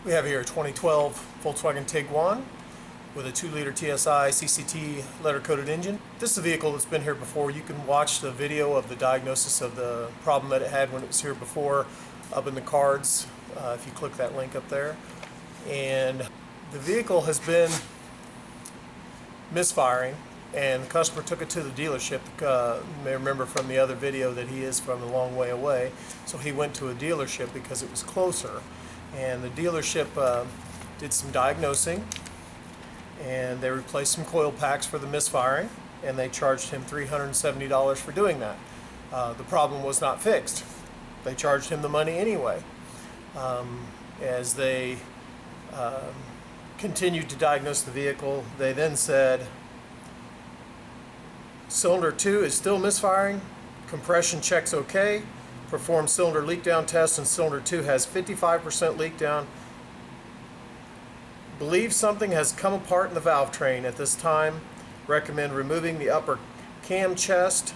We have here a 2012 Volkswagen Tiguan with a 2-liter TSI CCT letter-coated engine. This is a vehicle that's been here before. You can watch the video of the diagnosis of the problem that it had when it was here before up in the cards if you click that link up there. And the vehicle has been misfiring, and the customer took it to the dealership. You may remember from the other video that he is from a long way away, so he went to a dealership because it was closer. And the dealership did some diagnosing, and they replaced some coil packs for the misfiring, and they charged him $370 for doing that. The problem was not fixed. They charged him the money anyway. As they continued to diagnose the vehicle, they then said, cylinder 2 is still misfiring, compression checks okay, perform cylinder leak down test, and cylinder 2 has 55% leak down. Believe something has come apart in the valve train at this time. Recommend removing the upper cam chest.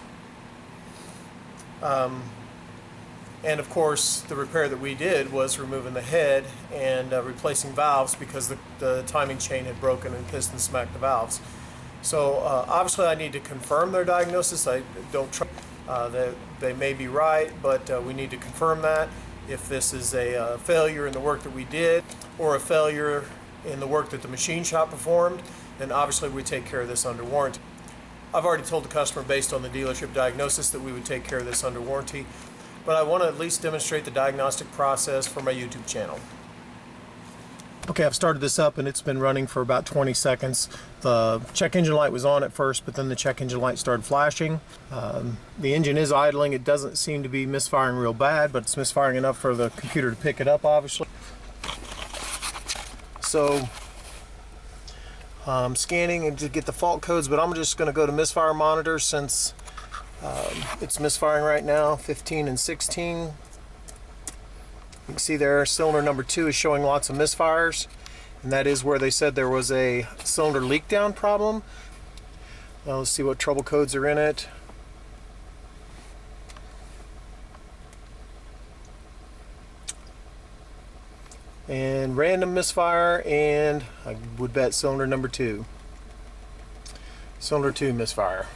And of course, the repair that we did was removing the head and replacing valves because the timing chain had broken and piston smacked the valves. So obviously I need to confirm their diagnosis. I don't trust that they may be right, but we need to confirm that. If this is a failure in the work that we did or a failure in the work that the machine shop performed, then obviously we take care of this under warranty. I've already told the customer based on the dealership diagnosis that we would take care of this under warranty, but I want to at least demonstrate the diagnostic process for my YouTube channel. Okay, I've started this up and it's been running for about 20 seconds. The check engine light was on at first, but then the check engine light started flashing. The engine is idling. It doesn't seem to be misfiring real bad, but it's misfiring enough for the computer to pick it up, obviously. So I'm scanning and to get the fault codes, but I'm just going to go to misfire monitor since it's misfiring right now, 15 and 16. You can see there, cylinder number 2 is showing lots of misfires, and that is where they said there was a cylinder leak down problem. Now let's see what trouble codes are in it. And random misfire, and I would bet cylinder number 2. Cylinder 2 misfire.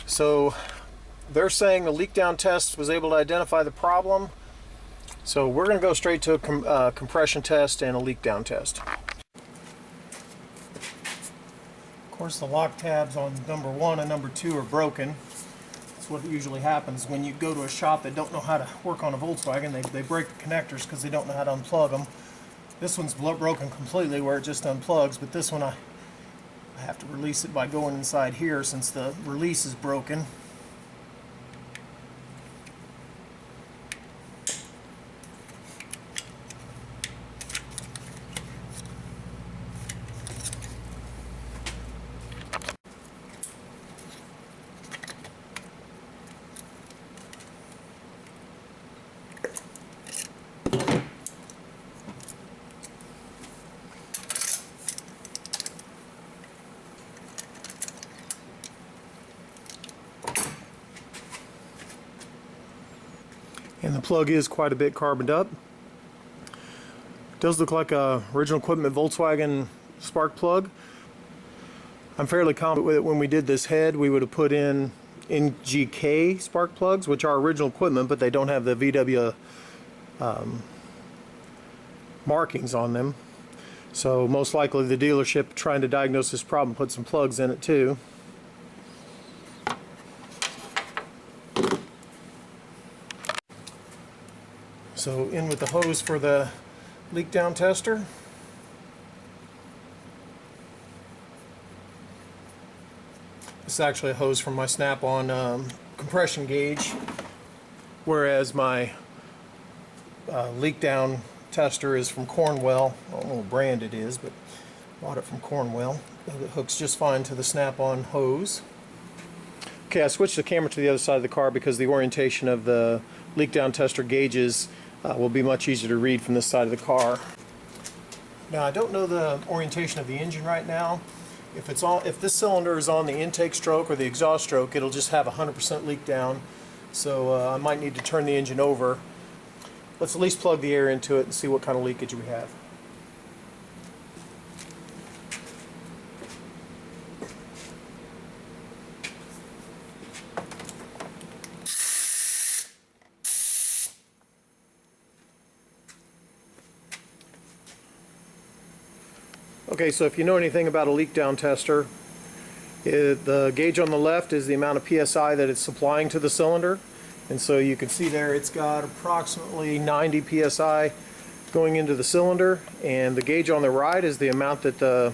So they're saying the leak down test was able to identify the problem. So we're going to go straight to a compression test and a leak down test. Of course, the lock tabs on number 1 and number 2 are broken. That's what usually happens when you go to a shop that don't know how to work on a Volkswagen. They break the connectors because they don't know how to unplug them. This one's broken completely where it just unplugs, but this one I have to release it by going inside here since the release is broken. And the plug is quite a bit carboned up. It does look like a original equipment Volkswagen spark plug. I'm fairly confident with it. When we did this head, we would have put in NGK spark plugs, which are original equipment, but they don't have the VW markings on them. So most likely the dealership trying to diagnose this problem put some plugs in it too. So in with the hose for the leak down tester. This is actually a hose from my snap-on compression gauge, whereas my leak down tester is from Cornwell. I don't know what brand it is, but bought it from Cornwell. It hooks just fine to the snap-on hose. Okay, I switched the camera to the other side of the car because the orientation of the leak down tester gauges will be much easier to read from this side of the car. Now I don't know the orientation of the engine right now. If this cylinder is on the intake stroke or the exhaust stroke, it'll just have 100% leak down. So I might need to turn the engine over. let's at least plug the air into it and see what kind of leakage we have. Okay, so if you know anything about a leak down tester, the gauge on the left is the amount of PSI that it's supplying to the cylinder. And so you can see there it's got approximately 90 PSI going into the cylinder. And the gauge on the right is the amount that the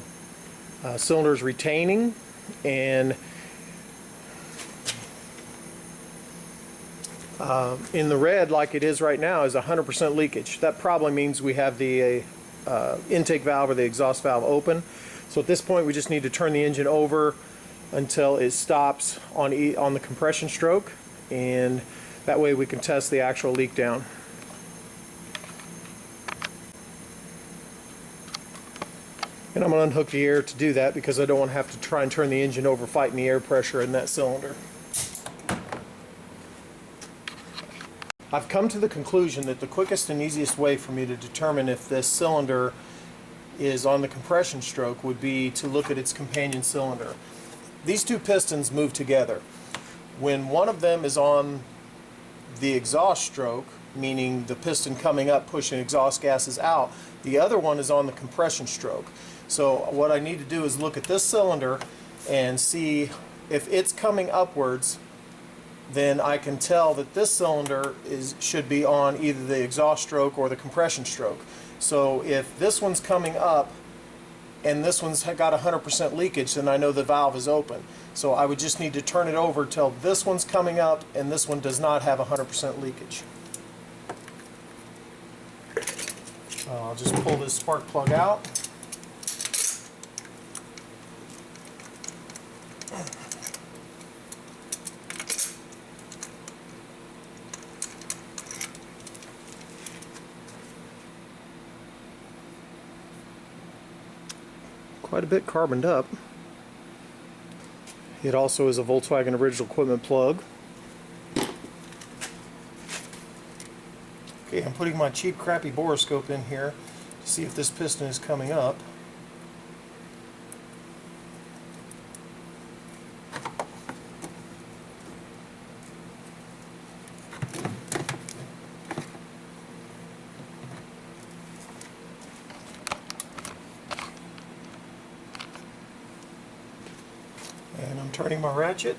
cylinder is retaining. And in the red, like it is right now, is 100% leakage. That probably means we have the intake valve or the exhaust valve open. So at this point we just need to turn the engine over until it stops on the compression stroke, and that way we can test the actual leak down. And I'm going to unhook the air to do that because I don't want to have to try and turn the engine over fighting the air pressure in that cylinder. I've come to the conclusion that the quickest and easiest way for me to determine if this cylinder is on the compression stroke would be to look at its companion cylinder. These two pistons move together. When one of them is on the exhaust stroke, meaning the piston coming up pushing exhaust gases out, the other one is on the compression stroke. So what I need to do is look at this cylinder and see if it's coming upwards, then I can tell that this cylinder should be on either the exhaust stroke or the compression stroke. So if this one's coming up and this one's got 100% leakage, then I know the valve is open. So I would just need to turn it over till this one's coming up and this one does not have 100% leakage. I'll just pull this spark plug out. Quite a bit carboned up. It also is a Volkswagen original equipment plug. Okay, I'm putting my cheap crappy borescope in here to see if this piston is coming up. And I'm turning my ratchet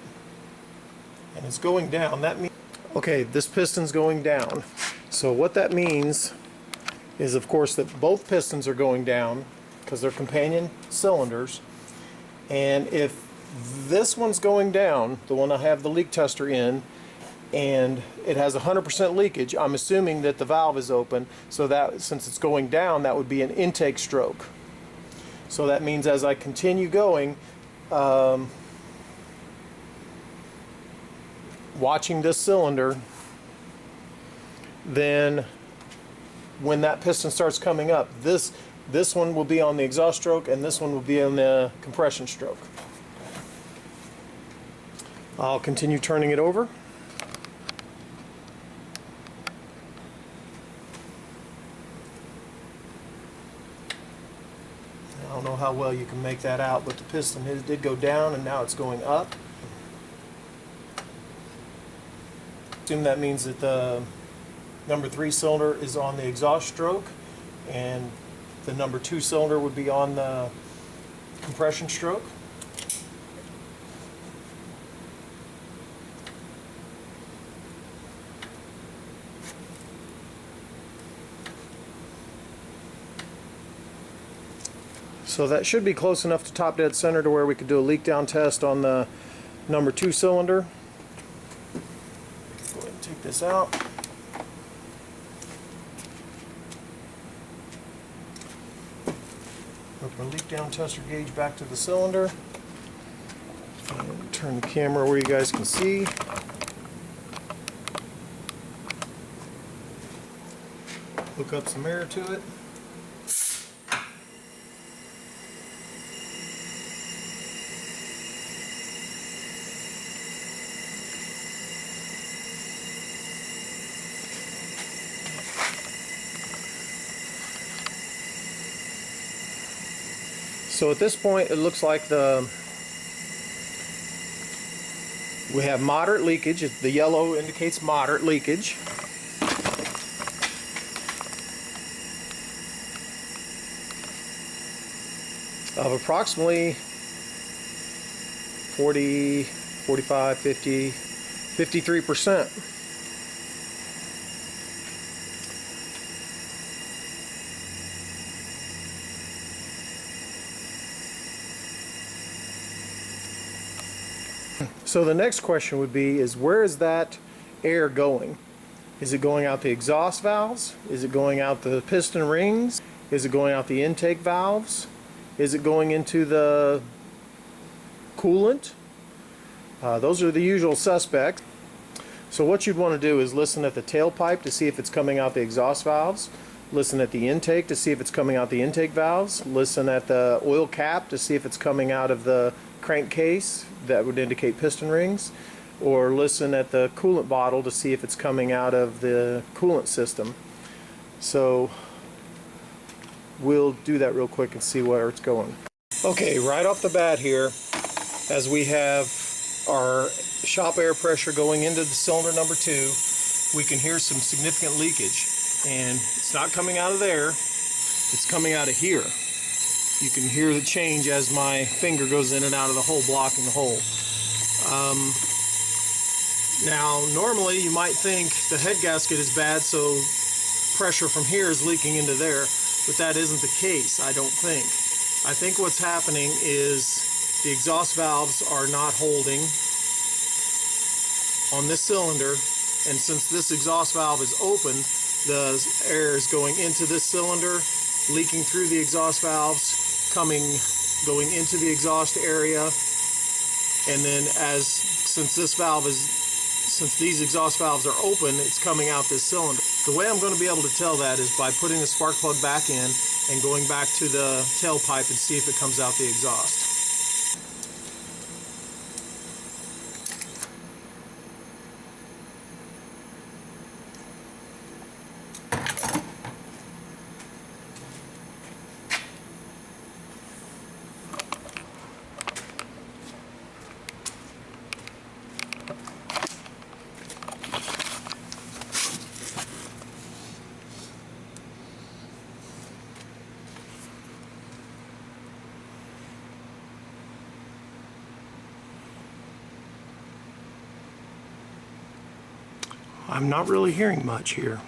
and it's going down. That means, okay, this piston's going down. So what that means is, of course, that both pistons are going down because they're companion cylinders. And if this one's going down, the one I have the leak tester in, and it has 100% leakage, I'm assuming that the valve is open, so that since it's going down, that would be an intake stroke. So that means as I continue going, watching this cylinder, then when that piston starts coming up, this one will be on the exhaust stroke and this one will be on the compression stroke. I'll continue turning it over. I don't know how well you can make that out, but the piston did go down and now it's going up. I assume that means that the number 3 cylinder is on the exhaust stroke and the number 2 cylinder would be on the compression stroke. So that should be close enough to top dead center to where we could do a leak down test on the number 2 cylinder. Go ahead and take this out. Hook my leak down tester gauge back to the cylinder. And turn the camera where you guys can see. Hook up some air to it. So at this point it looks like we have moderate leakage. The yellow indicates moderate leakage. Of approximately 40, 45, 50, 53%. So the next question would be is where is that air going? Is it going out the exhaust valves? Is it going out the piston rings? Is it going out the intake valves? Is it going into the coolant? Those are the usual suspects. So what you'd want to do is listen at the tailpipe to see if it's coming out the exhaust valves. Listen at the intake to see if it's coming out the intake valves. Listen at the oil cap to see if it's coming out of the crankcase. That would indicate piston rings. Or listen at the coolant bottle to see if it's coming out of the coolant system. So we'll do that real quick and see where it's going. Okay, right off the bat here, as we have our shop air pressure going into the cylinder number 2, we can hear some significant leakage. And it's not coming out of there, it's coming out of here. You can hear the change as my finger goes in and out of the hole, blocking the hole. Now, normally you might think the head gasket is bad, so pressure from here is leaking into there. But that isn't the case, I don't think. I think what's happening is the exhaust valves are not holding on this cylinder, and since this exhaust valve is open, the air is going into this cylinder, leaking through the exhaust valves, going into the exhaust area, and then since these exhaust valves are open, it's coming out this cylinder. The way I'm going to be able to tell that is by putting the spark plug back in and going back to the tailpipe and see if it comes out the exhaust. I'm not really hearing much here.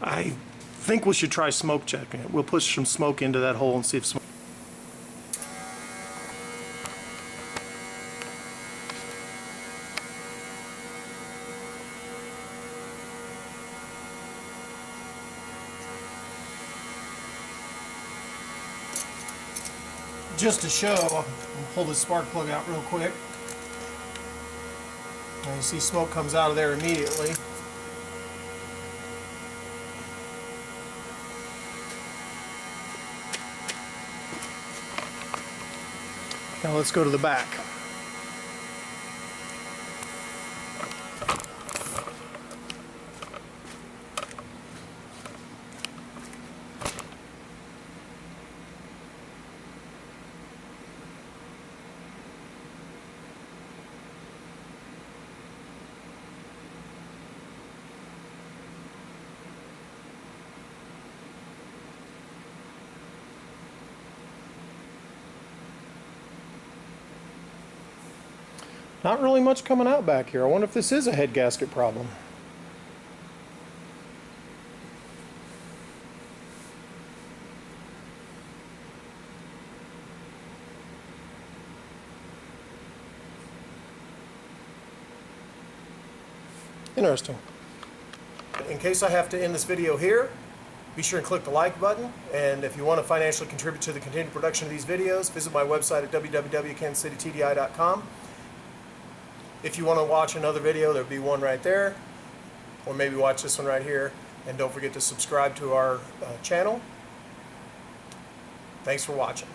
I think we should try smoke checking it. We'll push some smoke into that hole and see if smoke. Just to show, I'll pull the spark plug out real quick. And you see smoke comes out of there immediately. Now let's go to the back. Not really much coming out back here. I wonder if this is a head gasket problem. Interesting. In case I have to end this video here, be sure and click the like button, and if you want to financially contribute to the continued production of these videos, visit my website at www.kansascitytdi.com. If you want to watch another video, there'll be one right there, or maybe watch this one right here, and don't forget to subscribe to our channel. Thanks for watching.